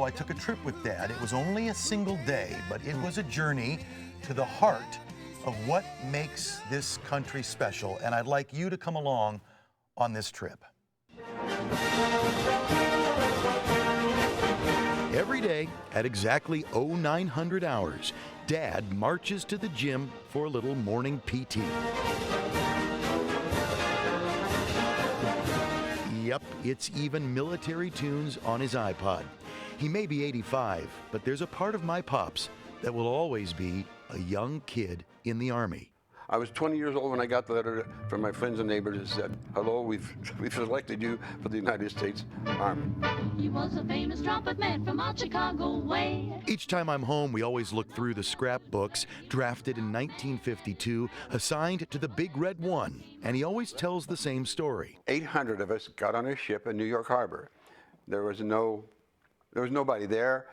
I took a trip with Dad. It was only a single day, but it was a journey to the heart of what makes this country special, and I'd like you to come along on this trip. Every day at exactly 0900 hours, Dad marches to the gym for a little morning PT. Yep, it's even military tunes on his iPod. He may be 85, but there's a part of my pops that will always be a young kid in the Army. I was 20 years old when I got the letter from my friends and neighbors that said, "Hello, we've selected you for the United States Army." He was a famous trumpet man from out Chicago way. Each time I'm home, we always look through the scrapbooks, drafted in 1952, assigned to the Big Red One, and he always tells the same story. 800 of us got on a ship in New York Harbor. There was nobody there,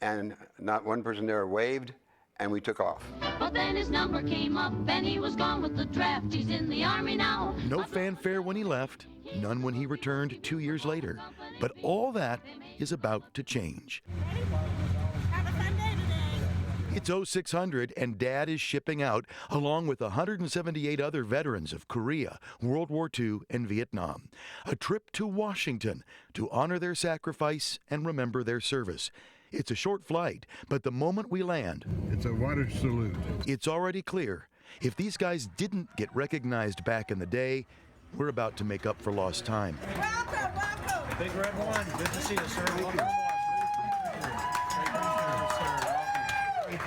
and not one person there waved, and we took off. But then his number came up and he was gone with the draft. He's in the Army now. No fanfare when he left, none when he returned 2 years later. But all that is about to change. Have a fun day today. It's 0600 and Dad is shipping out along with 178 other veterans of Korea, World War II, and Vietnam. A trip to Washington to honor their sacrifice and remember their service. It's a short flight, but the moment we land, it's a water salute. It's already clear. If these guys didn't get recognized back in the day, we're about to make up for lost time. Welcome. Big Red One, good to see you, sir. Welcome.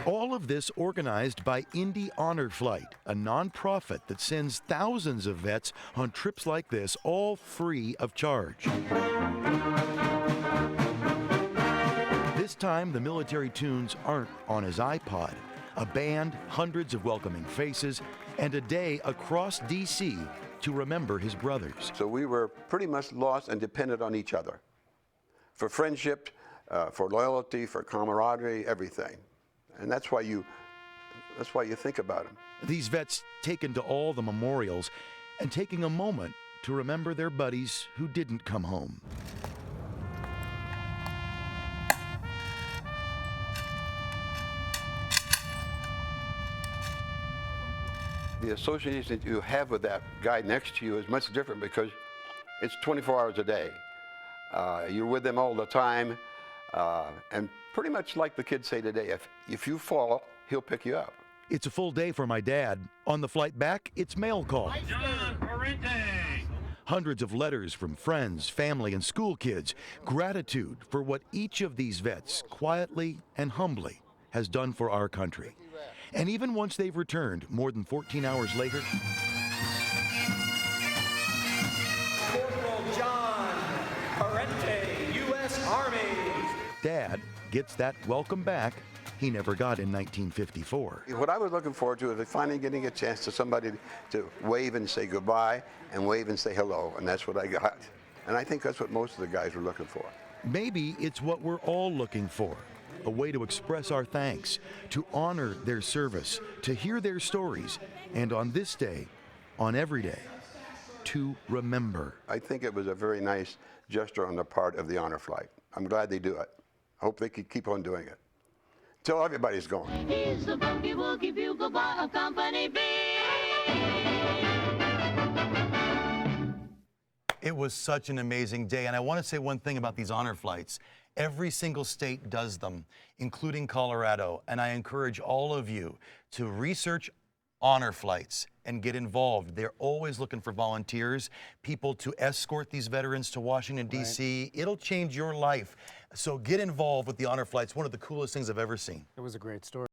All of this organized by Indy Honor Flight, a nonprofit that sends thousands of vets on trips like this, all free of charge. This time, the military tunes aren't on his iPod. A band, hundreds of welcoming faces, and a day across D.C. to remember his brothers. So we were pretty much lost and dependent on each other for friendship, for loyalty, for camaraderie, everything. And that's why you think about them. These vets taken to all the memorials and taking a moment to remember their buddies who didn't come home. The association that you have with that guy next to you is much different because it's 24 hours a day. You're with them all the time, and pretty much like the kids say today, if you fall, he'll pick you up. It's a full day for my dad. On the flight back, it's mail call. John Parente. Hundreds of letters from friends, family, and school kids. Gratitude for what each of these vets quietly and humbly has done for our country. And even once they've returned, more than 14 hours later, Corporal John Parente, U.S. Army. Dad gets that welcome back he never got in 1954. What I was looking forward to is finally getting a chance to somebody to wave and say goodbye and wave and say hello, and that's what I got. And I think that's what most of the guys were looking for. Maybe it's what we're all looking for. A way to express our thanks, to honor their service, to hear their stories, and on this day, on every day, to remember. I think it was a very nice gesture on the part of the honor flight. I'm glad they do it. I hope they could keep on doing it till everybody's gone. He's the boogie woogie bugle boy of Company B. It was such an amazing day, and I want to say one thing about these honor flights. Every single state does them, including Colorado, and I encourage all of you to research honor flights and get involved. They're always looking for volunteers, people to escort these veterans to Washington, D.C. Right. It'll change your life. So get involved with the honor flights. One of the coolest things I've ever seen. It was a great story.